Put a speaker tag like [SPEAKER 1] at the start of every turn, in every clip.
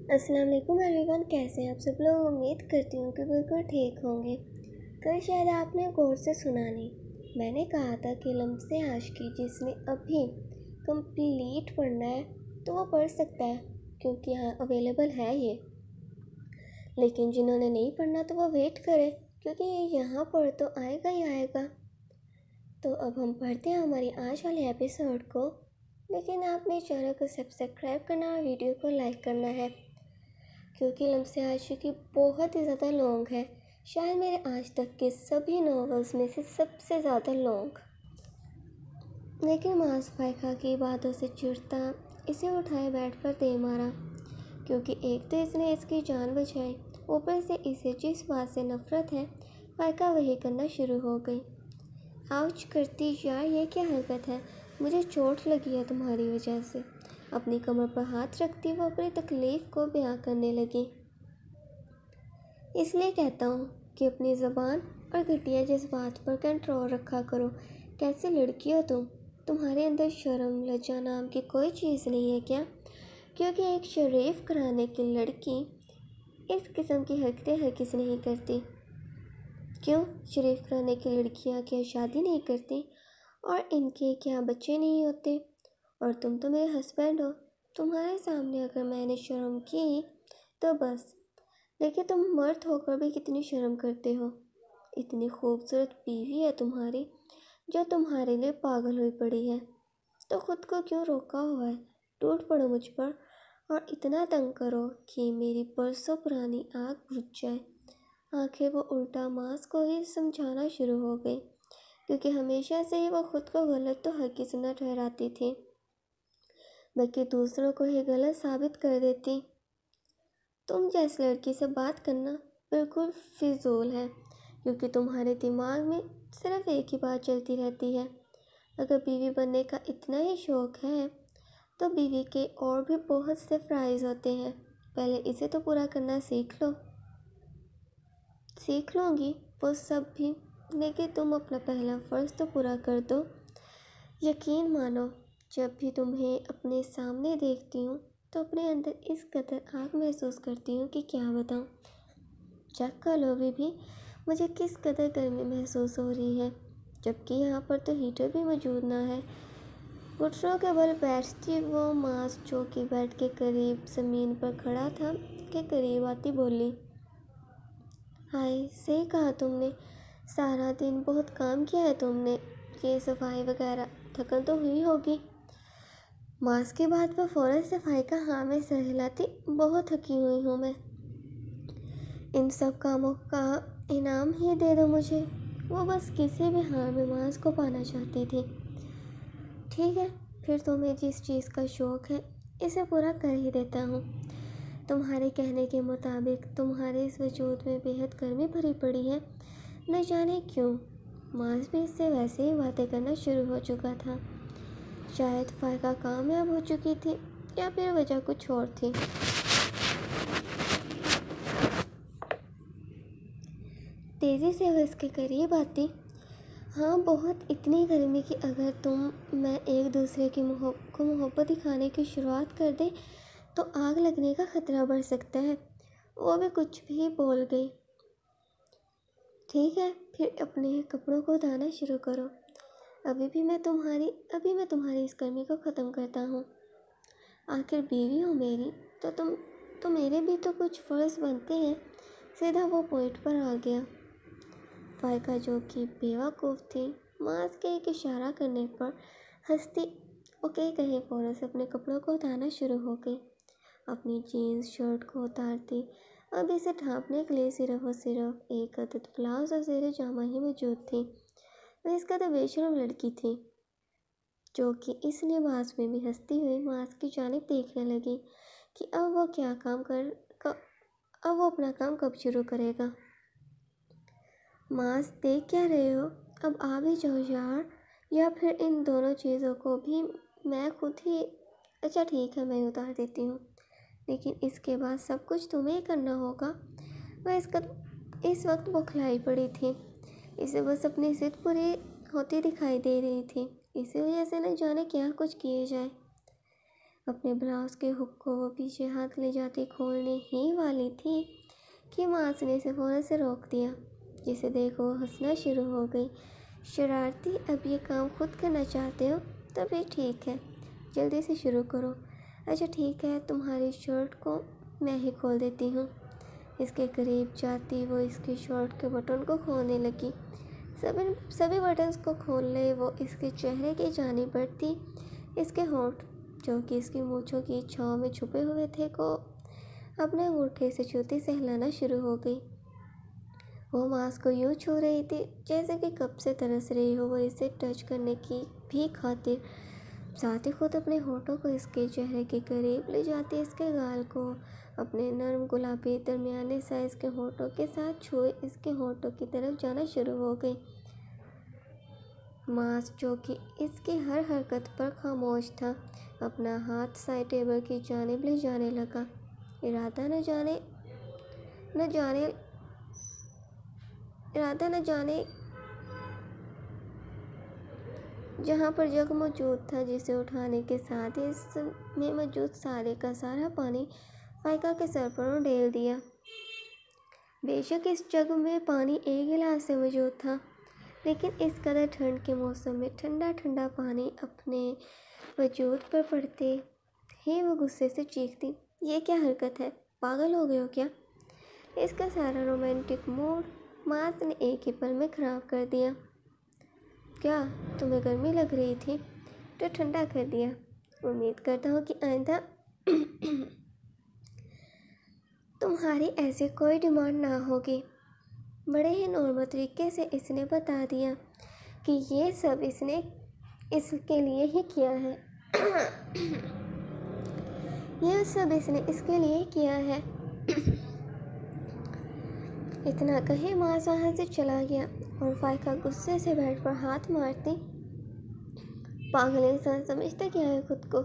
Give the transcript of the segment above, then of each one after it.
[SPEAKER 1] السلام علیکم every one, کیسے ہیں آپ سب لوگ؟ امید کرتی ہوں کہ بالکل ٹھیک ہوں گے۔ کل شاید آپ نے غور سے سنا نہیں، میں نے کہا تھا کہ لمس عاشقی جس نے ابھی کمپلیٹ پڑھنا ہے تو وہ پڑھ سکتا ہے، کیونکہ یہاں اویلیبل ہے یہ۔ لیکن جنہوں نے نہیں پڑھنا تو وہ ویٹ کرے، کیونکہ یہ یہاں پر تو آئے گا ہی آئے گا۔ تو اب ہم پڑھتے ہیں ہماری آج والے ایپیسوڈ کو، لیکن آپ نے چینل کو سبسکرائب کرنا اور ویڈیو کو لائک کرنا ہے، کیونکہ لمس عاشقی بہت ہی زیادہ لانگ ہے، شاید میرے آج تک کے سبھی ناولز میں سے سب سے زیادہ لانگ۔ لیکن معاذ فائقہ کی باتوں سے چڑھتا اسے اٹھائے بیڈ پر دے مارا، کیونکہ ایک تو اس نے اس کی جان بچائی، اوپر سے اسے جس بات سے نفرت ہے فائقہ وہی کرنا شروع ہو گئی۔ آؤچ کرتی یار، یہ کیا حرکت ہے؟ مجھے چوٹ لگی ہے تمہاری وجہ سے۔ اپنی کمر پر ہاتھ رکھتی وہ اپنی تکلیف کو بیان کرنے لگی۔ اس لیے کہتا ہوں کہ اپنی زبان اور گھٹیا جذبات پر کنٹرول رکھا کرو۔ کیسی لڑکی ہو تم؟ تمہارے اندر شرم لجا نام کی کوئی چیز نہیں ہے کیا؟ کیونکہ ایک شریف گھرانے کی لڑکی اس قسم کی حرکتیں ہر کسی نہیں کرتی۔ کیوں شریف گھرانے کی لڑکیاں کیا شادی نہیں کرتی؟ اور ان کے کیا بچے نہیں ہوتے؟ اور تم تو میرے ہسبینڈ ہو، تمہارے سامنے اگر میں نے شرم کی تو بس، لیکن تم مرد ہو کر بھی کتنی شرم کرتے ہو۔ اتنی خوبصورت بیوی ہے تمہاری جو تمہارے لیے پاگل ہوئی پڑی ہے، تو خود کو کیوں روکا ہوا ہے؟ ٹوٹ پڑو مجھ پر اور اتنا تنگ کرو کہ میری برسوں پرانی آگ بجھ جائے۔ آخر وہ الٹا ماس کو ہی سمجھانا شروع ہو گئی، کیونکہ ہمیشہ سے ہی وہ خود کو غلط تو ہر کسی نہ ٹھہراتی تھی، بلکہ دوسروں کو ہی غلط ثابت کر دیتی۔ تم جیسی لڑکی سے بات کرنا بالکل فضول ہے، کیونکہ تمہارے دماغ میں صرف ایک ہی بات چلتی رہتی ہے۔ اگر بیوی بننے کا اتنا ہی شوق ہے تو بیوی کے اور بھی بہت سے فرائض ہوتے ہیں، پہلے اسے تو پورا کرنا سیکھ لو۔ سیکھ لوں گی وہ سب بھی، لیکن تم اپنا پہلا فرض تو پورا کر دو۔ یقین مانو، جب بھی تمہیں اپنے سامنے دیکھتی ہوں تو اپنے اندر اس قدر آگ محسوس کرتی ہوں کہ کیا بتاؤں۔ چیک کر لو بھی مجھے کس قدر گرمی محسوس ہو رہی ہے، جبکہ یہاں پر تو ہیٹر بھی موجود نہ ہے۔ گھٹنوں کے بل بیٹھتی وہ ماس جو کہ بیڈ کے قریب زمین پر کھڑا تھا کے قریب آتی بولی، ہائے صحیح کہا تم نے، سارا دن بہت کام کیا ہے تم نے، یہ صفائی وغیرہ، تھکن تو ہوئی ہوگی۔ ماس کی بات پر فوراً صفائی کا ہاں میں سر ہلاتی، بہت تھکی ہوئی ہوں میں، ان سب کاموں کا انعام ہی دے دو مجھے۔ وہ بس کسی بھی حال میں ماس کو پانا چاہتی تھی۔ ٹھیک ہے، پھر تمہیں جس چیز کا شوق ہے اسے پورا کر ہی دیتا ہوں۔ تمہارے کہنے کے مطابق تمہارے اس وجود میں بے حد گرمی بھری پڑی ہے، نہ جانے کیوں۔ ماس بھی اس سے ویسے ہی باتیں کرنا شروع ہو چکا تھا، شاید فائقہ کامیاب ہو چکی تھی یا پھر وجہ کچھ اور تھی۔ تیزی سے وہ اس کے قریب آتی، ہاں بہت، اتنی گرمی کہ اگر تم میں ایک دوسرے کی کو محبت دکھانے کی شروعات کر دیں تو آگ لگنے کا خطرہ بڑھ سکتا ہے۔ وہ بھی کچھ بھی بول گئی۔ ٹھیک ہے، پھر اپنے کپڑوں کو اتارنا شروع کرو، ابھی میں تمہاری اس گرمی کو ختم کرتا ہوں۔ آخر بیوی ہو میری تو میرے بھی تو کچھ فرض بنتے ہیں۔ سیدھا وہ پوائنٹ پر آ گیا۔ فائقہ جو کہ بیوقوف تھی، ماس کے ایک اشارہ کرنے پر ہنستی اوکے کہیں فوراً سے اپنے کپڑوں کو اتارنا شروع ہو گئی۔ اپنی جینز شرٹ کو اتارتی، اب اسے ڈھانپنے کے لیے صرف اور صرف ایک عدد بلاؤز اور زیر جامہ ہی موجود تھی۔ وہ اس قدر بے شرم لڑکی تھی جو کہ اس لباس میں بھی ہنستی ہوئی ماس کی جانب دیکھنے لگی کہ اب وہ اپنا کام کب شروع کرے گا۔ ماس دیکھ کیا رہے ہو، اب آ بھی جاؤ یار، یا پھر ان دونوں چیزوں کو بھی میں خود ہی، اچھا ٹھیک ہے میں اتار دیتی ہوں، لیکن اس کے بعد سب کچھ تمہیں کرنا ہوگا۔ وہ اس وقت بوکھلائی پڑی تھی، اسے بس اپنی ضد پوری ہوتی دکھائی دے رہی تھی، اسی وجہ سے نہ جانے کیا کچھ کیے جائے۔ اپنے بلاؤز کے ہک کو وہ پیچھے ہاتھ لے جاتی کھولنے ہی والی تھی کہ ماس نے اسے فوراً سے روک دیا، جسے دیکھ وہ ہنسنا شروع ہو گئی۔ شرارتی، اب یہ کام خود کرنا چاہتے ہو تو پھر ٹھیک ہے، جلدی سے شروع کرو۔ اچھا ٹھیک ہے، تمہاری شرٹ کو میں ہی کھول دیتی ہوں۔ اس کے قریب جاتی وہ اس کی شرٹ کے بٹن کو کھولنے لگی۔ سبھی بٹنز کو کھول لے وہ اس کے چہرے کی جانب بڑھتی۔ اس کے ہونٹ، جو کہ اس کی مونچھوں کی چھاؤں میں چھپے ہوئے تھے، کو اپنے انگوٹھے سے چھوتی سے ہلانا شروع ہو گئی۔ وہ ماس کو یوں چھو رہی تھی جیسے کہ کب سے ترس رہی ہو وہ اسے ٹچ کرنے کی بھی خاطر، ساتھ ہی خود اپنے ہونٹوں کو اس کے چہرے کے قریب لے جاتی اس کے گال کو اپنے نرم گلابی درمیانے سائز کے ہونٹوں کے ساتھ چھوئے اس کے ہونٹوں کی طرف جانا شروع ہو گئی۔ ماس، جو کہ اس کی ہر حرکت پر خاموش تھا، اپنا ہاتھ سائڈ ٹیبل کی جانب لے جانے لگا، ارادہ نہ جانے جہاں پر جگ موجود تھا، جسے اٹھانے کے ساتھ ہی اس میں موجود سارے کا سارا پانی فائقہ کے سر پر ڈھیل دیا۔ بے شک اس جگ میں پانی ایک گلاس سے موجود تھا، لیکن اس قدر ٹھنڈ کے موسم میں ٹھنڈا ٹھنڈا پانی اپنے وجود پر پڑتے ہی وہ غصے سے چیختی، یہ کیا حرکت ہے، پاگل ہو گئے ہو کیا؟ اس کا سارا رومانٹک موڈ ماس نے ایک ہی پل میں خراب کر دیا۔ کیا تمہیں گرمی لگ رہی تھی تو ٹھنڈا کر دیا؟ امید کرتا ہوں کہ آئندہ تمہاری ایسی کوئی ڈیمانڈ نہ ہوگی۔ بڑے ہی نارمل طریقے سے اس نے بتا دیا کہ یہ سب اس نے اس کے لیے ہی کیا ہے۔ اتنا کہیں ماس وہاں سے چلا گیا اور فائقہ غصے سے بیڈ پر ہاتھ مارتی، پاگل انسان سمجھتا کیا ہے خود کو،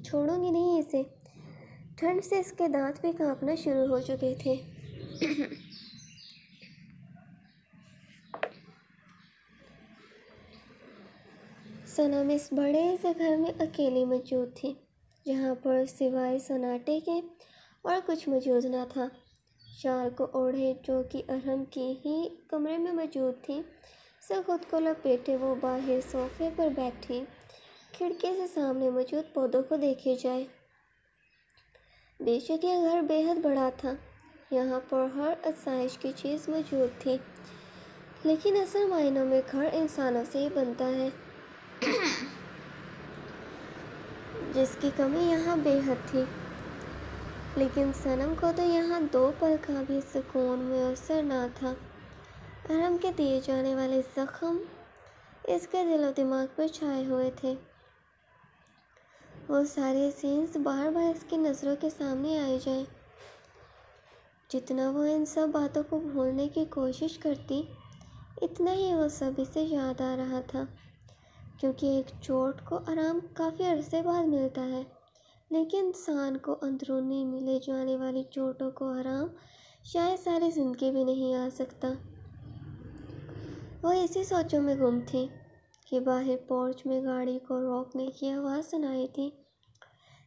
[SPEAKER 1] چھوڑوں گی نہیں اسے۔ ٹھنڈ سے اس کے دانت بھی کانپنا شروع ہو چکے تھے۔ صنم اس بڑے سے گھر میں اکیلی موجود تھی، جہاں پر سوائے سناٹے کے اور کچھ موجود نہ تھا۔ شال کو اوڑھے، جو کہ ارحم کی ہی کمرے میں موجود تھی، سے خود کو لپیٹے وہ باہر صوفے پر بیٹھی کھڑکی سے سامنے موجود پودوں کو دیکھے جائے۔ بے شک یہ گھر بے حد بڑا تھا، یہاں پر ہر آسائش کی چیز موجود تھی، لیکن اصل معنوں میں گھر انسانوں سے ہی بنتا ہے، جس کی کمی یہاں بے حد تھی۔ لیکن صنم کو تو یہاں دو پل کا بھی سکون میسر نہ تھا۔ ارحم کے دیے جانے والے زخم اس کے دل و دماغ پر چھائے ہوئے تھے۔ وہ سارے سینز بار بار اس کی نظروں کے سامنے آئے جائیں۔ جتنا وہ ان سب باتوں کو بھولنے کی کوشش کرتی، اتنا ہی وہ سب اسے یاد آ رہا تھا، کیونکہ ایک چوٹ کو آرام کافی عرصے بعد ملتا ہے، لیکن انسان کو اندرونی ملے جانے والی چوٹوں کو آرام شاید ساری زندگی بھی نہیں آ سکتا۔ وہ اسی سوچوں میں گم تھی کہ باہر پورچ میں گاڑی کو روکنے کی آواز سنائی تھی،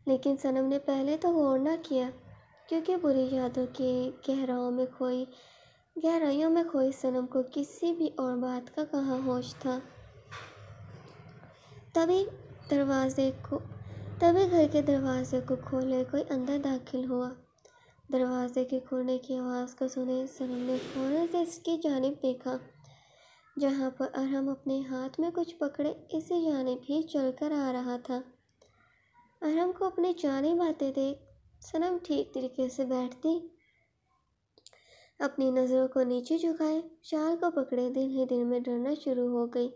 [SPEAKER 1] لیکن صنم نے پہلے تو غور نہ کیا، کیونکہ بری یادوں کی گہرائیوں میں کھوئی صنم کو کسی بھی اور بات کا کہاں ہوش تھا۔ تبھی گھر کے دروازے کو کھولے کوئی اندر داخل ہوا۔ دروازے کے کھلنے کی آواز کو سنے صنم نے فوراً سے اس کی جانب دیکھا، جہاں پر ارحم اپنے ہاتھ میں کچھ پکڑے اسی جانب ہی چل کر آ رہا تھا۔ ارحم کو اپنی جانب آتے دیکھ صنم ٹھیک طریقے سے بیٹھتی، اپنی نظروں کو نیچے جھکائے شال کو پکڑے دل ہی دل میں ڈرنا شروع ہو گئی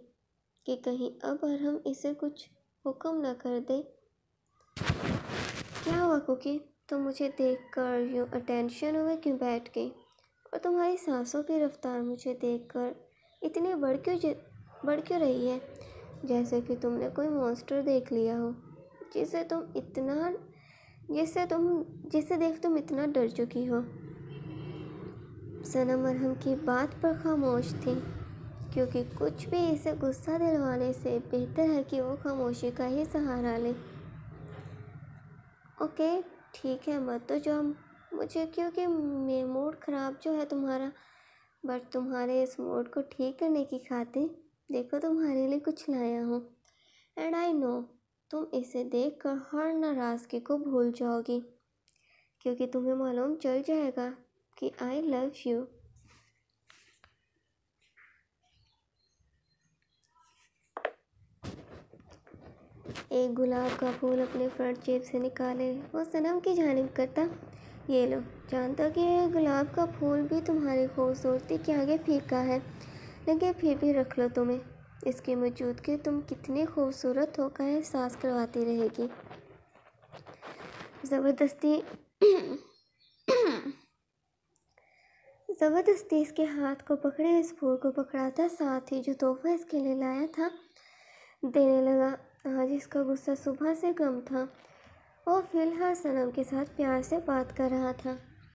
[SPEAKER 1] کہ کہیں اب ارحم اسے کچھ حکم نہ کر دے۔ کیا ہوا کوکی؟ تم مجھے دیکھ کر یوں اٹینشن ہوئے کیوں بیٹھ گئی؟ اور تمہاری سانسوں کی رفتار مجھے دیکھ کر اتنی بڑھ کیوں رہی ہے، جیسے کہ تم نے کوئی مونسٹر دیکھ لیا ہو جسے دیکھ تم اتنا ڈر چکی ہو۔ صنم ارحم کی بات پر خاموش تھی، کیونکہ کچھ بھی اسے غصہ دلوانے سے بہتر ہے کہ وہ خاموشی کا ہی سہارا لے۔ اوکے ٹھیک ہے مت تو جو مجھے، کیونکہ موڈ خراب جو ہے تمہارا، بٹ تمہارے اس موڈ کو ٹھیک کرنے کی خاطر دیکھو تمہارے لیے کچھ لایا ہوں، اینڈ آئی نو تم اسے دیکھ کر ہر ناراضگی کو بھول جاؤ گی، کیونکہ تمہیں معلوم چل جائے گا کہ آئی لو یو۔ ایک گلاب کا پھول اپنے فرنٹ جیب سے نکالے وہ صنم کی جانب کرتا، یہ لو، جانتا کہ یہ گلاب کا پھول بھی تمہاری خوبصورتی کے آگے پھیکا ہے، لیکن پھر بھی رکھ لو تمہیں، اس کی موجودگی تم کتنی خوبصورت ہو کا احساس کرواتی رہے گی۔ زبردستی اس کے ہاتھ کو پکڑے اس پھول کو پکڑا تھا، ساتھ ہی جو تحفہ اس کے لیے لایا تھا دینے لگا۔ آج اس کا غصہ صبح سے کم تھا، وہ فی الحال صنم کے ساتھ پیار سے بات کر رہا تھا۔